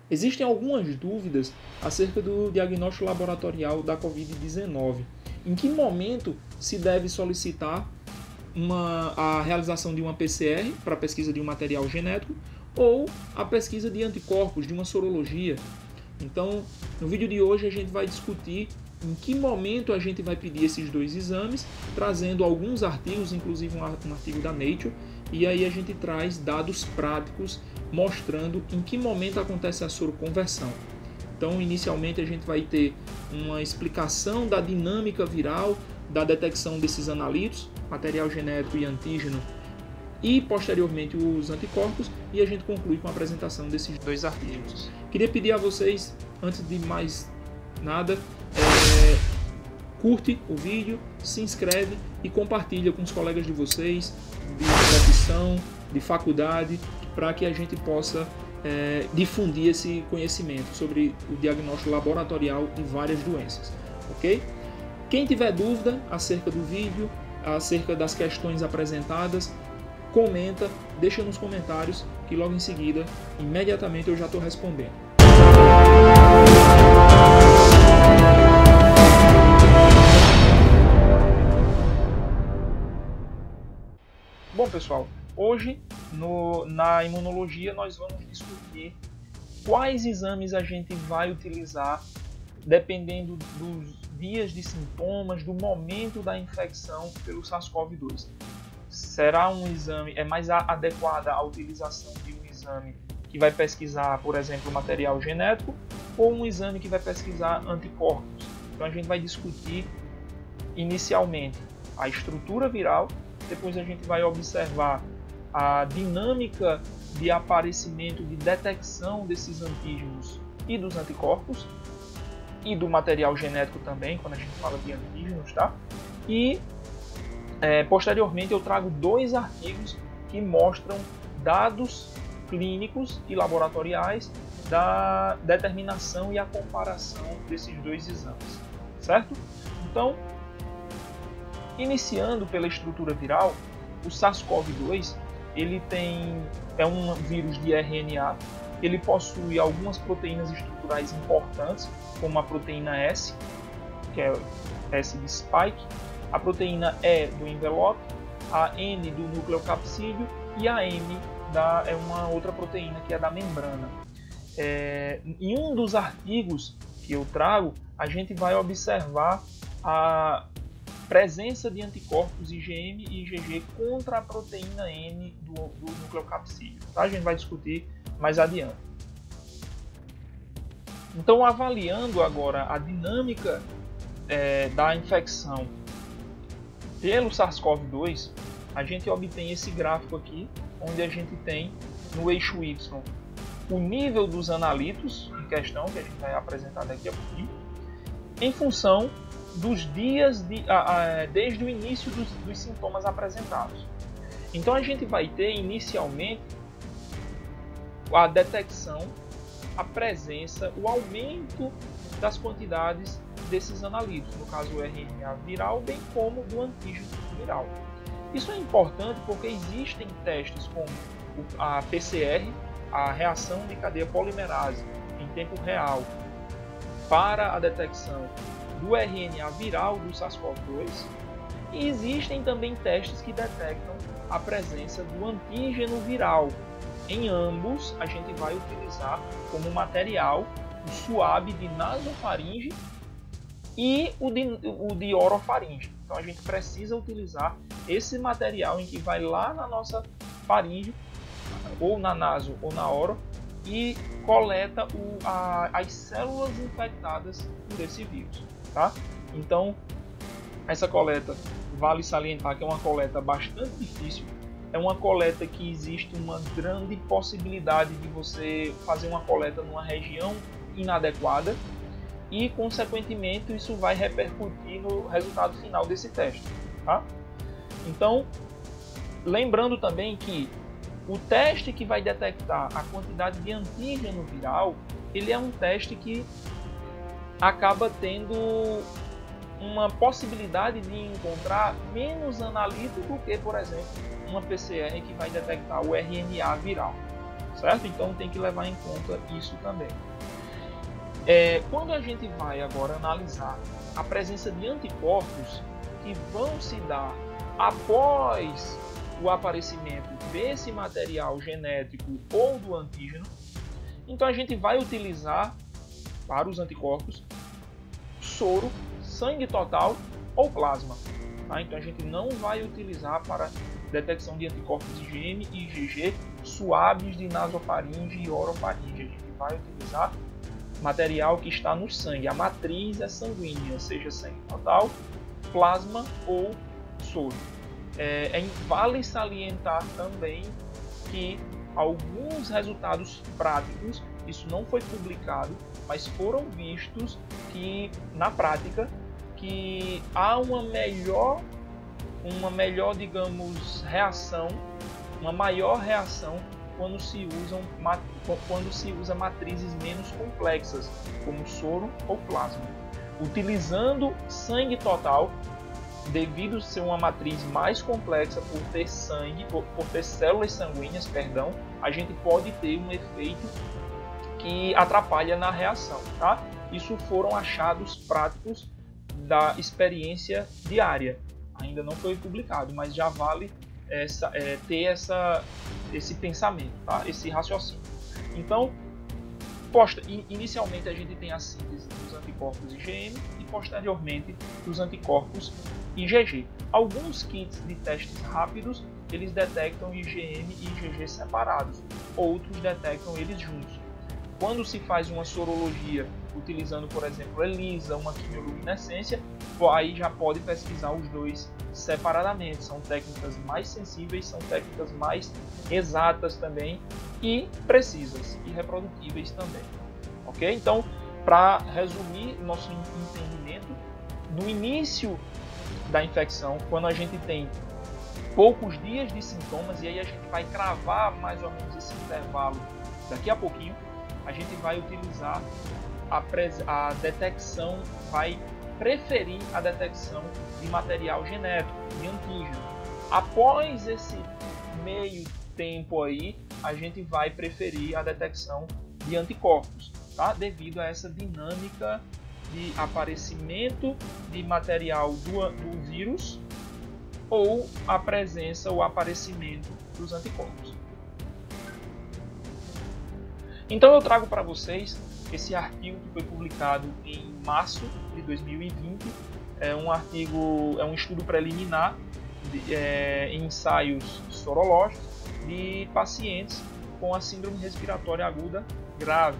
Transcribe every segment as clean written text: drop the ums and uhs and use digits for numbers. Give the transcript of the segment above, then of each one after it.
Existem algumas dúvidas acerca do diagnóstico laboratorial da Covid-19. Em que momento se deve solicitar a realização de uma PCR para a pesquisa de um material genético ou a pesquisa de anticorpos, de uma sorologia? Então, no vídeo de hoje a gente vai discutir em que momento a gente vai pedir esses dois exames, trazendo alguns artigos, inclusive um artigo da Nature, e aí a gente traz dados práticos mostrando em que momento acontece a soroconversão. Então, inicialmente a gente vai ter uma explicação da dinâmica viral, da detecção desses analitos, material genético e antígeno, e posteriormente os anticorpos, e a gente conclui com a apresentação desses dois artigos. Queria pedir a vocês, antes de mais nada, curte o vídeo, se inscreve e compartilha com os colegas de vocês, de profissão, de faculdade, para que a gente possa difundir esse conhecimento sobre o diagnóstico laboratorial de várias doenças, ok? Quem tiver dúvida acerca do vídeo, acerca das questões apresentadas, comenta, deixa nos comentários que logo em seguida, imediatamente eu já estou respondendo. Bom, pessoal, hoje na imunologia nós vamos discutir quais exames a gente vai utilizar dependendo dos dias de sintomas, do momento da infecção pelo SARS-CoV-2. Será um exame, é mais adequada a utilização de um exame que vai pesquisar, por exemplo, material genético ou um exame que vai pesquisar anticorpos? Então a gente vai discutir inicialmente a estrutura viral, depois a gente vai observar a dinâmica de aparecimento, de detecção desses antígenos e dos anticorpos, e do material genético também, quando a gente fala de antígenos, tá? E posteriormente eu trago dois artigos que mostram dados clínicos e laboratoriais da determinação e a comparação desses dois exames, certo? Então, iniciando pela estrutura viral, o SARS-CoV-2 é um vírus de RNA, ele possui algumas proteínas estruturais importantes, como a proteína S, que é S de spike, a proteína E do envelope, a N do nucleocapsídeo e a M é uma outra proteína que é da membrana. Em um dos artigos que eu trago, a gente vai observar a presença de anticorpos IgM e IgG contra a proteína N do nucleocapsídeo. Tá? A gente vai discutir mais adiante. Então, avaliando agora a dinâmica da infecção pelo SARS-CoV-2, a gente obtém esse gráfico aqui, onde a gente tem no eixo Y o nível dos analitos em questão, que a gente vai apresentar daqui a pouquinho, em função dos dias desde o início dos sintomas apresentados. Então a gente vai ter inicialmente a detecção, a presença, o aumento das quantidades desses analitos, no caso o RNA viral, bem como do antígeno viral. Isso é importante porque existem testes como a PCR, a reação de cadeia polimerase em tempo real, para a detecção do RNA viral do SARS-CoV-2, e existem também testes que detectam a presença do antígeno viral. Em ambos, a gente vai utilizar como material o SWAB de nasofaringe e o de orofaringe. Então a gente precisa utilizar esse material em que vai lá na nossa faringe, ou na naso ou na oro, e coleta as células infectadas por esse vírus. Tá? Então, essa coleta, vale salientar que é uma coleta bastante difícil, é uma coleta que existe uma grande possibilidade de você fazer uma coleta numa região inadequada e, consequentemente, isso vai repercutir no resultado final desse teste. Tá? Então, lembrando também que o teste que vai detectar a quantidade de antígeno viral, ele é um teste que acaba tendo uma possibilidade de encontrar menos analito do que, por exemplo, uma PCR que vai detectar o RNA viral, certo? Então tem que levar em conta isso também. Quando a gente vai agora analisar a presença de anticorpos que vão se dar após o aparecimento desse material genético ou do antígeno, então a gente vai utilizar para os anticorpos soro, sangue total ou plasma. Tá? Então a gente não vai utilizar para detecção de anticorpos IgM e IgG suaves de nasofaringe e orofaringe. A gente vai utilizar material que está no sangue. A matriz é sanguínea, seja sangue total, plasma ou soro. Vale salientar também que alguns resultados práticos, isso não foi publicado, mas foram vistos que na prática que há uma melhor, digamos, reação, uma maior reação quando se usa matrizes menos complexas, como soro ou plasma. Utilizando sangue total, devido a ser uma matriz mais complexa por ter células sanguíneas, a gente pode ter um efeito que atrapalha na reação, tá? Isso foram achados práticos da experiência diária. Ainda não foi publicado, mas já vale ter esse pensamento, tá? Esse raciocínio. Então, inicialmente a gente tem a síntese dos anticorpos IgM e posteriormente dos anticorpos IgG. Alguns kits de testes rápidos eles detectam IgM e IgG separados, outros detectam eles juntos. Quando se faz uma sorologia utilizando, por exemplo, ELISA, uma quimioluminescência, aí já pode pesquisar os dois separadamente. São técnicas mais sensíveis, são técnicas mais exatas também e precisas e reprodutíveis também. Ok? Então, para resumir nosso entendimento, no início da infecção, quando a gente tem poucos dias de sintomas, e aí a gente vai cravar mais ou menos esse intervalo daqui a pouquinho, a gente vai utilizar a detecção, vai preferir a detecção de material genético, de antígeno. Após esse meio tempo aí, a gente vai preferir a detecção de anticorpos, tá? Devido a essa dinâmica de aparecimento de material do vírus ou a presença ou aparecimento dos anticorpos. Então eu trago para vocês esse artigo que foi publicado em março de 2020. É um estudo preliminar em ensaios sorológicos de pacientes com a síndrome respiratória aguda grave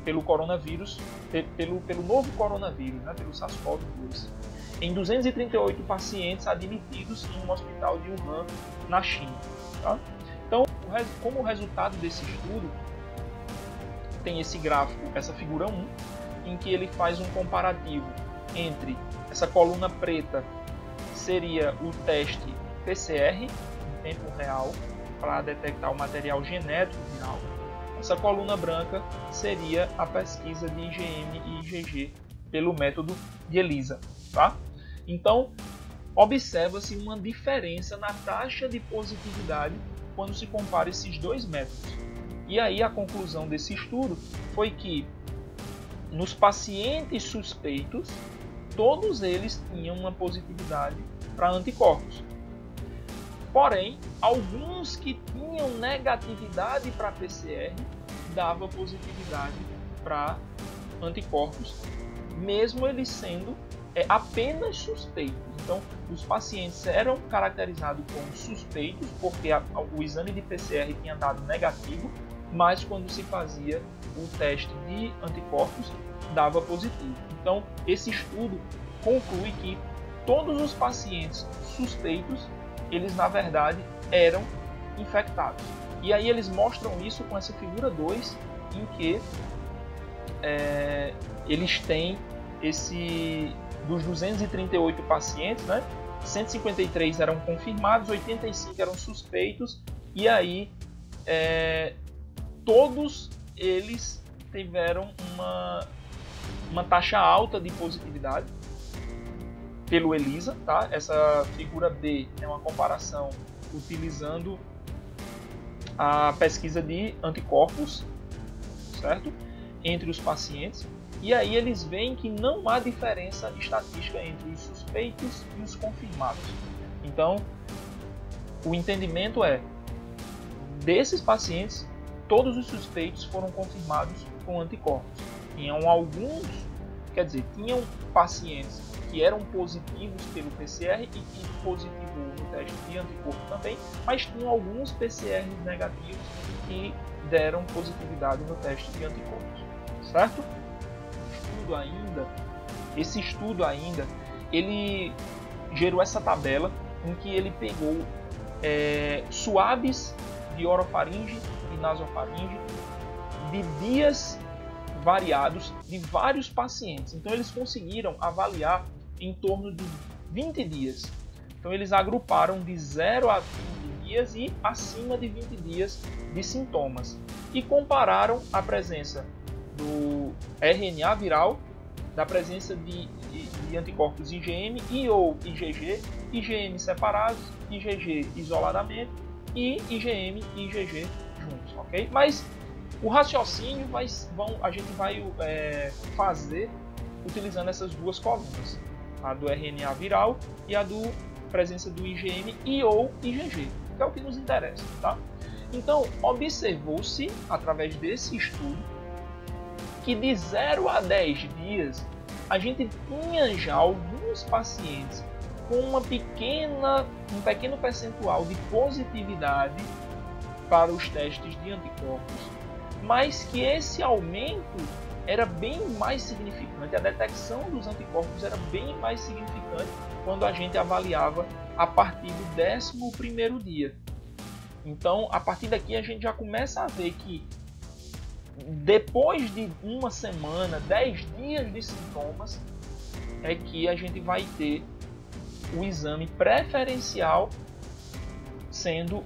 pelo coronavírus, pelo novo coronavírus, né, pelo SARS-CoV-2, em 238 pacientes admitidos em um hospital de Wuhan, na China. Tá? Então, como resultado desse estudo, tem esse gráfico, essa figura 1, em que ele faz um comparativo entre essa coluna preta, seria o teste PCR em tempo real para detectar o material genético viral. Essa coluna branca seria a pesquisa de IgM e IgG pelo método de ELISA. Tá? Então, observa-se uma diferença na taxa de positividade quando se compara esses dois métodos. E aí a conclusão desse estudo foi que nos pacientes suspeitos, todos eles tinham uma positividade para anticorpos. Porém, alguns que tinham negatividade para PCR dava positividade para anticorpos, mesmo eles sendo apenas suspeitos. Então, os pacientes eram caracterizados como suspeitos porque o exame de PCR tinha dado negativo, mas quando se fazia o teste de anticorpos, dava positivo. Então, esse estudo conclui que todos os pacientes suspeitos, eles na verdade eram infectados. E aí eles mostram isso com essa figura 2, em que eles têm dos 238 pacientes, né, 153 eram confirmados, 85 eram suspeitos, e aí todos eles tiveram uma taxa alta de positividade pelo ELISA. Tá? Essa figura B é uma comparação utilizando a pesquisa de anticorpos, certo? Entre os pacientes, e aí eles veem que não há diferença estatística entre os suspeitos e os confirmados. Então, o entendimento é, desses pacientes, todos os suspeitos foram confirmados com anticorpos. Tinham pacientes que eram positivos pelo PCR e que positivou no teste de anticorpo também, mas tinham alguns PCRs negativos que deram positividade no teste de anticorpos, certo? Esse estudo ainda, ele gerou essa tabela em que ele pegou suaves de orofaringe e nasofaringe de dias variados de vários pacientes. Então eles conseguiram avaliar em torno de 20 dias. Então eles agruparam de 0 a 20 dias e acima de 20 dias de sintomas e compararam a presença do RNA viral, da presença de anticorpos IgM e ou IgG, IgM separados, IgG isoladamente e IgM e IgG juntos, ok? Mas o raciocínio a gente vai fazer utilizando essas duas colunas, a do RNA viral e a do presença do IgM e ou IgG, que é o que nos interessa, tá? Então, observou-se, através desse estudo, que de 0 a 10 dias a gente tinha já alguns pacientes com um pequeno percentual de positividade para os testes de anticorpos, mas que esse aumento era bem mais significante, a detecção dos anticorpos era bem mais significante quando a gente avaliava a partir do 11º dia. Então, a partir daqui a gente já começa a ver que depois de uma semana, 10 dias de sintomas, é que a gente vai ter o exame preferencial sendo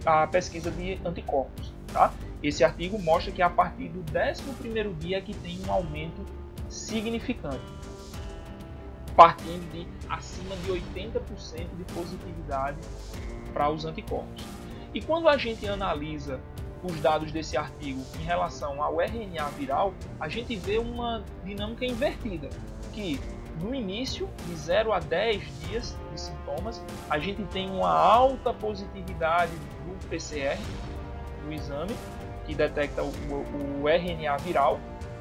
a pesquisa de anticorpos, tá? Esse artigo mostra que a partir do 11º dia que tem um aumento significante, partindo de acima de 80% de positividade para os anticorpos. E quando a gente analisa os dados desse artigo em relação ao RNA viral, a gente vê uma dinâmica invertida, que no início, de 0 a 10 dias de sintomas, a gente tem uma alta positividade do PCR, do exame, que detecta o RNA viral,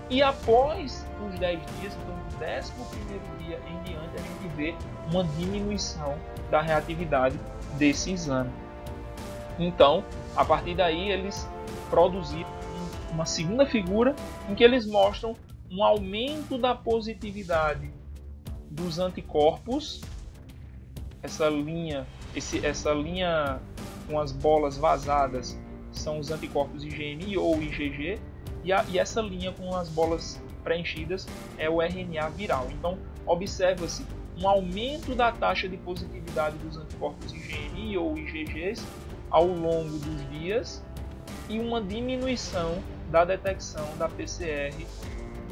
e após os 10 dias, então do 11º dia em diante, a gente vê uma diminuição da reatividade desse exame. Então, a partir daí, eles produziram uma segunda figura em que eles mostram um aumento da positividade dos anticorpos. Essa linha com as bolas vazadas são os anticorpos IgM ou IgG, e essa linha com as bolas preenchidas é o RNA viral. Então, observa-se um aumento da taxa de positividade dos anticorpos IgM ou IgGs ao longo dos dias e uma diminuição da detecção da PCR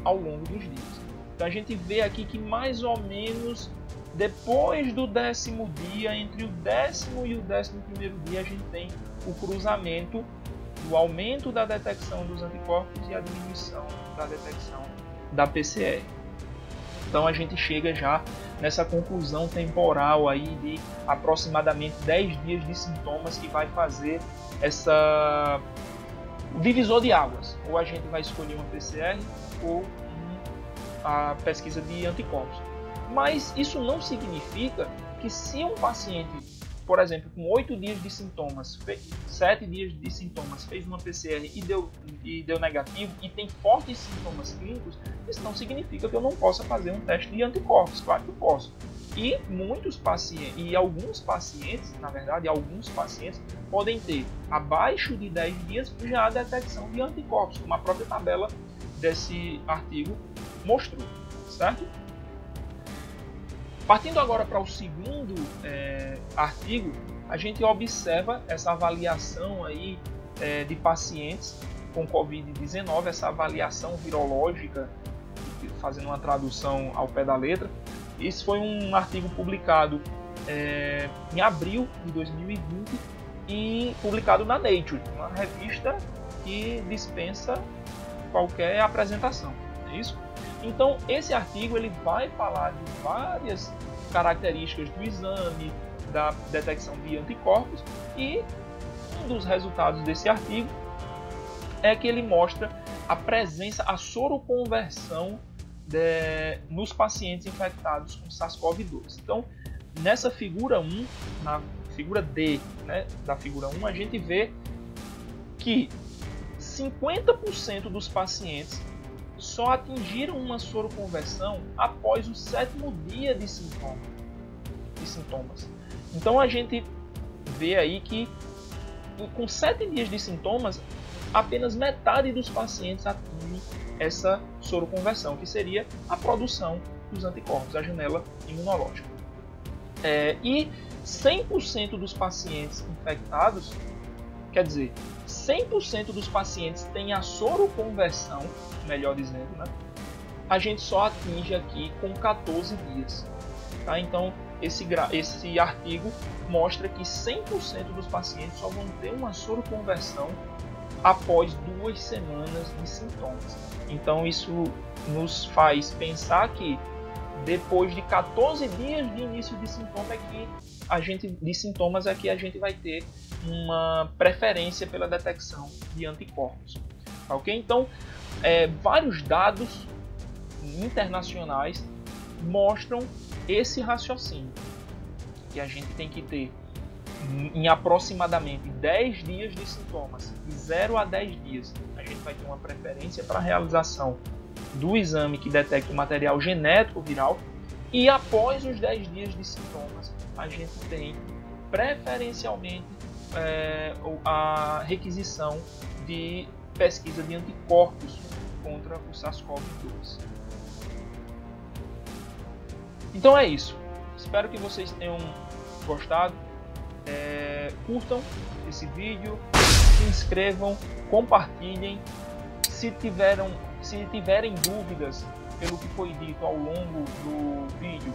ao longo dos dias. Então a gente vê aqui que mais ou menos depois do 10º dia, entre o 10º e o 11º dia, a gente tem o cruzamento do aumento da detecção dos anticorpos e a diminuição da detecção da PCR. Então a gente chega já nessa conclusão temporal aí de aproximadamente 10 dias de sintomas que vai fazer o divisor de águas. Ou a gente vai escolher uma PCR ou a pesquisa de anticorpos. Mas isso não significa que se um paciente, por exemplo, com 8 dias de sintomas, 7 dias de sintomas, fez uma PCR e deu negativo e tem fortes sintomas clínicos, isso não significa que eu não possa fazer um teste de anticorpos. Claro que eu posso. E alguns pacientes podem ter abaixo de 10 dias já a detecção de anticorpos, como a própria tabela desse artigo mostrou, certo? Partindo agora para o segundo artigo, a gente observa essa avaliação aí de pacientes com Covid-19, essa avaliação virológica, fazendo uma tradução ao pé da letra. Esse foi um artigo publicado em abril de 2020 e publicado na Nature, uma revista que dispensa qualquer apresentação, é isso? Então esse artigo ele vai falar de várias características do exame, da detecção de anticorpos, e um dos resultados desse artigo é que ele mostra a presença, a soroconversão nos pacientes infectados com SARS-CoV-2. Então, nessa figura 1, na figura D, né, da figura 1, a gente vê que 50% dos pacientes só atingiram uma soroconversão após o 7º dia de sintomas. Então a gente vê aí que com 7 dias de sintomas, apenas metade dos pacientes atingem essa soroconversão, que seria a produção dos anticorpos, a janela imunológica. E 100% dos pacientes infectados, quer dizer, 100% dos pacientes têm a soroconversão, melhor dizendo, né? A gente só atinge aqui com 14 dias. Tá? Então, esse artigo mostra que 100% dos pacientes só vão ter uma soroconversão após 2 semanas de sintomas. Então, isso nos faz pensar que depois de 14 dias de início de sintomas é que a gente vai ter uma preferência pela detecção de anticorpos. Ok? Então, vários dados internacionais mostram esse raciocínio, que a gente tem que ter em aproximadamente 10 dias de sintomas, de 0 a 10 dias, a gente vai ter uma preferência para a realização do exame que detecta o material genético viral, e após os 10 dias de sintomas, a gente tem preferencialmente a requisição de pesquisa de anticorpos contra o SARS-CoV-2. Então é isso. Espero que vocês tenham gostado. Curtam esse vídeo, se inscrevam, compartilhem. Se tiverem dúvidas pelo que foi dito ao longo do vídeo,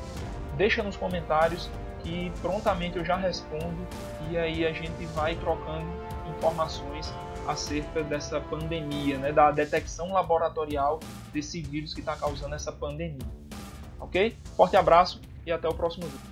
deixa nos comentários que prontamente eu já respondo, e aí a gente vai trocando informações acerca dessa pandemia, né, da detecção laboratorial desse vírus que está causando essa pandemia. Ok? Forte abraço e até o próximo vídeo.